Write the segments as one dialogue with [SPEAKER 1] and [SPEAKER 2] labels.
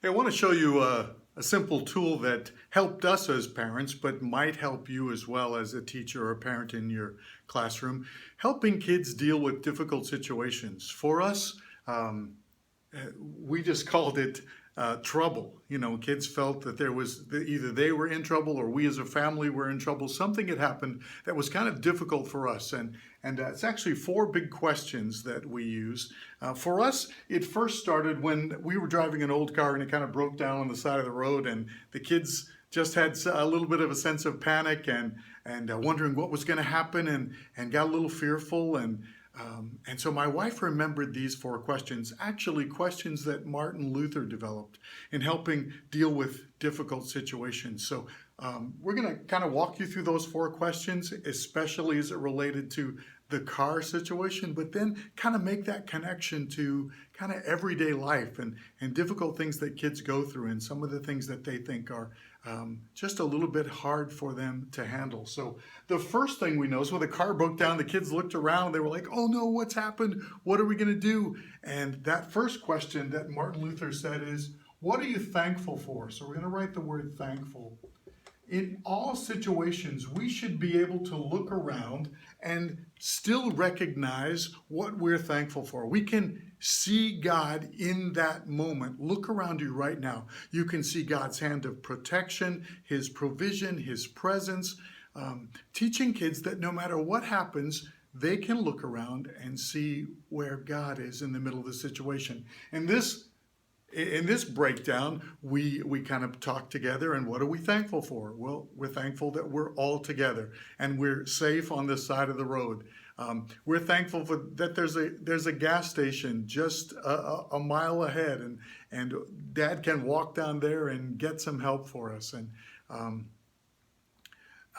[SPEAKER 1] Hey, I want to show you a simple tool that helped us as parents, but might help you as well as a teacher or a parent in your classroom, helping kids deal with difficult situations. For us, um, we just called it trouble. You know, kids felt that there was either they were in trouble or we as a family were in trouble. Something had happened that was kind of difficult for us, and it's actually four big questions that we use. For us, it first started when we were driving an old car and it kind of broke down on the side of the road, and the kids just had a little bit of a sense of panic and wondering what was going to happen and got a little fearful and so my wife remembered these four questions, actually questions that Martin Luther developed in helping deal with difficult situations. So we're going to kind of walk you through those four questions, especially as it related to the car situation, but then kind of make that connection to kind of everyday life and difficult things that kids go through and some of the things that they think are just a little bit hard for them to handle. So the first thing we know is when the car broke down, the kids looked around, they were like, oh no, what's happened? What are we going to do? And that first question that Martin Luther said is, what are you thankful for? So we're going to write the word thankful. In all situations, we should be able to look around and still recognize what we're thankful for. We can see God in that moment. Look around you right now. You can see God's hand of protection, His provision, His presence, teaching kids that no matter what happens, they can look around and see where God is in the middle of the situation. And in this breakdown, we kind of talk together, and what are we thankful for? Well, we're thankful that we're all together and we're safe on this side of the road. We're thankful for that there's a gas station just a mile ahead, and Dad can walk down there and get some help for us, and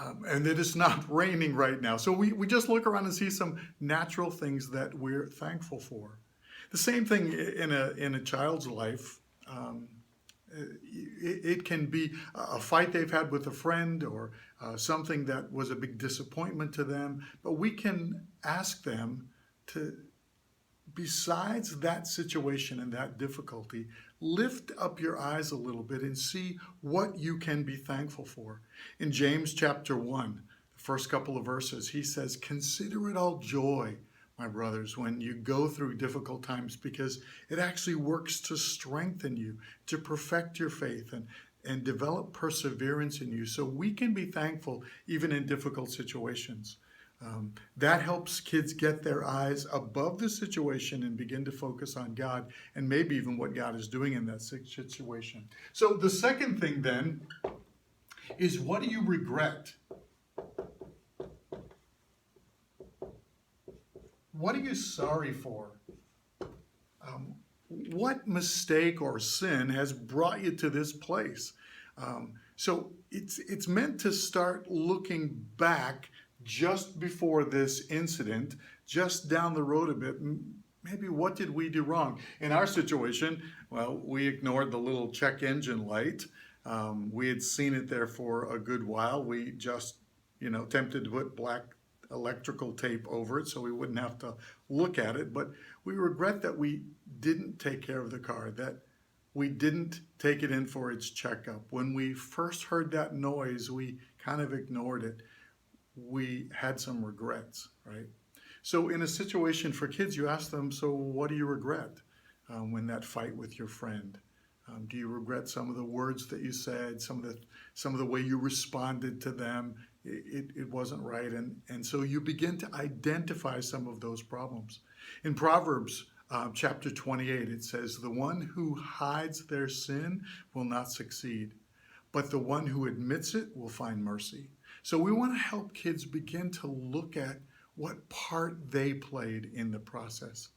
[SPEAKER 1] it is not raining right now. So we just look around and see some natural things that we're thankful for. The same thing in a child's life. It can be a fight they've had with a friend or something that was a big disappointment to them, but we can ask them to, besides that situation and that difficulty, lift up your eyes a little bit and see what you can be thankful for. In James chapter 1, the first couple of verses, he says, consider it all joy, my brothers, when you go through difficult times, because it actually works to strengthen you, to perfect your faith and develop perseverance in you. So we can be thankful even in difficult situations. That helps kids get their eyes above the situation and begin to focus on God and maybe even what God is doing in that situation. So the second thing then is, what do you regret? What are you sorry for? What mistake or sin has brought you to this place? So it's meant to start looking back just before this incident, just down the road a bit. Maybe what did we do wrong? In our situation, well, we ignored the little check engine light. We had seen it there for a good while. We just, attempted to put black electrical tape over it so we wouldn't have to look at it. But we regret that we didn't take care of the car, that we didn't take it in for its checkup. When we first heard that noise, we kind of ignored it. We had some regrets, right? So in a situation for kids, you ask them, so what do you regret when that fight with your friend? Do you regret some of the words that you said, some of the way you responded to them? It wasn't right, and so you begin to identify some of those problems. In Proverbs chapter 28, it says, the one who hides their sin will not succeed, but the one who admits it will find mercy. So we want to help kids begin to look at what part they played in the process.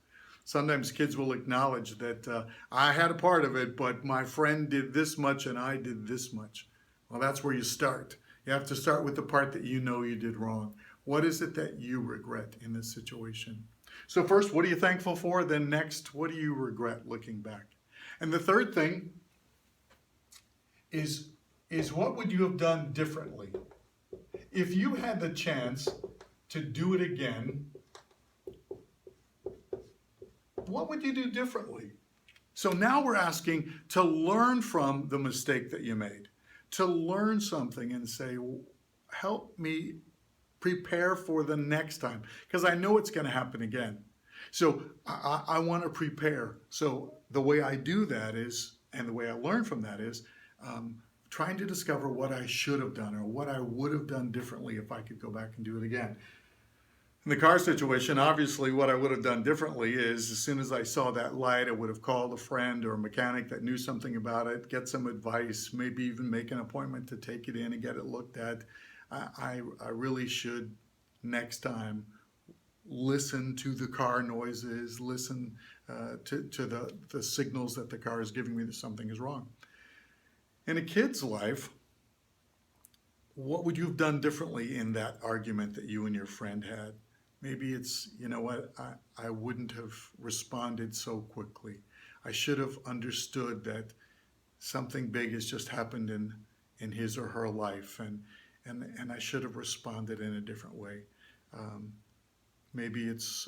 [SPEAKER 1] Sometimes kids will acknowledge that I had a part of it, but my friend did this much and I did this much. Well, that's where you start. You have to start with the part that you know you did wrong. What is it that you regret in this situation? So first, what are you thankful for? Then next, what do you regret looking back? And the third thing is what would you have done differently? If you had the chance to do it again, what would you do differently? So now we're asking to learn from the mistake that you made, to learn something and say, help me prepare for the next time, because I know it's going to happen again. So I want to prepare. So the way I do that is, and the way I learn from that is, trying to discover what I should have done or what I would have done differently if I could go back and do it again. In the car situation, obviously what I would have done differently is as soon as I saw that light, I would have called a friend or a mechanic that knew something about it, get some advice, maybe even make an appointment to take it in and get it looked at. I really should next time listen to the car noises, listen to the signals that the car is giving me that something is wrong. In a kid's life, what would you have done differently in that argument that you and your friend had? Maybe it's, you know what, I wouldn't have responded so quickly. I should have understood that something big has just happened in his or her life, and I should have responded in a different way. Maybe it's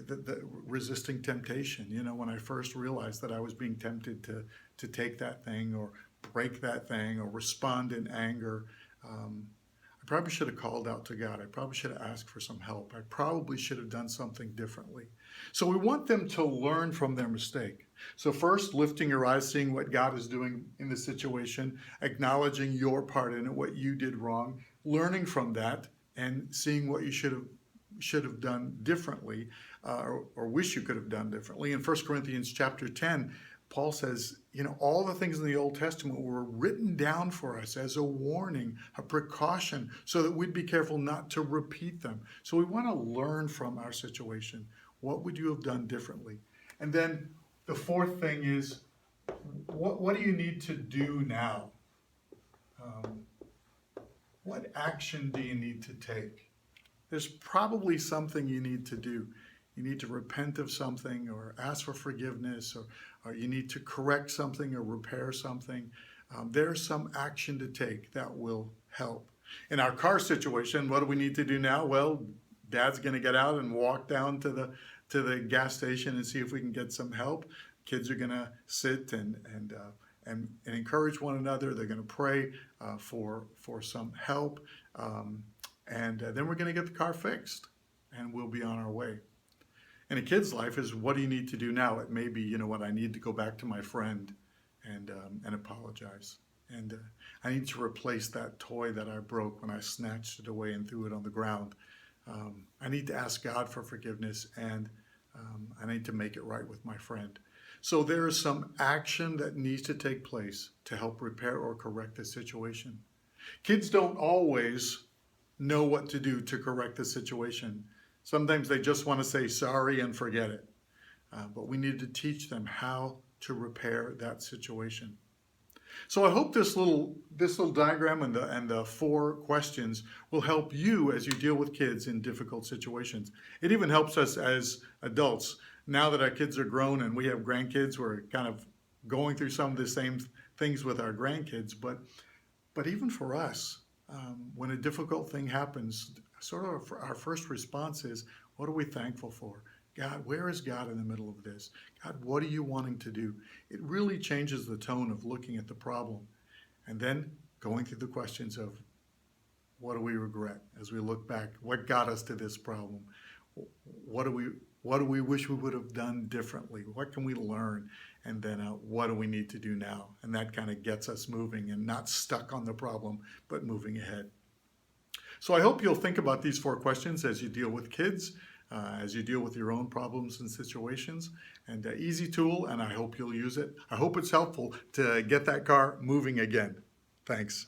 [SPEAKER 1] the resisting temptation. You know, when I first realized that I was being tempted to take that thing or break that thing or respond in anger, I probably should have called out to God. I probably should have asked for some help. I probably should have done something differently. So we want them to learn from their mistake. So first, lifting your eyes, seeing what God is doing in the situation, acknowledging your part in it, what you did wrong, learning from that, and seeing what you should have done differently, or wish you could have done differently. In 1 Corinthians chapter 10, Paul says, you know, all the things in the Old Testament were written down for us as a warning, a precaution, so that we'd be careful not to repeat them. So we want to learn from our situation. What would you have done differently? And then the fourth thing is, what do you need to do now? What action do you need to take? There's probably something you need to do. You need to repent of something or ask for forgiveness, or you need to correct something or repair something. There's some action to take that will help. In our car situation, what do we need to do now? Well, Dad's going to get out and walk down to the gas station and see if we can get some help. Kids are going to sit and encourage one another. They're going to pray for some help. And then we're going to get the car fixed, and we'll be on our way. In a kid's life is, what do you need to do now? It may be, you know what, I need to go back to my friend and apologize. And I need to replace that toy that I broke when I snatched it away and threw it on the ground. I need to ask God for forgiveness, and I need to make it right with my friend. So there is some action that needs to take place to help repair or correct the situation. Kids don't always know what to do to correct the situation. Sometimes they just want to say sorry and forget it. But we need to teach them how to repair that situation. So I hope this little diagram and the 4 questions will help you as you deal with kids in difficult situations. It even helps us as adults. Now that our kids are grown and we have grandkids, we're kind of going through some of the same things with our grandkids. But even for us, when a difficult thing happens, sort of our first response is, what are we thankful for? God, where is God in the middle of this? God, what are you wanting to do? It really changes the tone of looking at the problem. And then going through the questions of, what do we regret as we look back? What got us to this problem? What do we wish we would have done differently? What can we learn? And then what do we need to do now? And that kind of gets us moving and not stuck on the problem, but moving ahead. So I hope you'll think about these 4 questions as you deal with kids, as you deal with your own problems and situations. And easy tool, and I hope you'll use it. I hope it's helpful to get that car moving again. Thanks.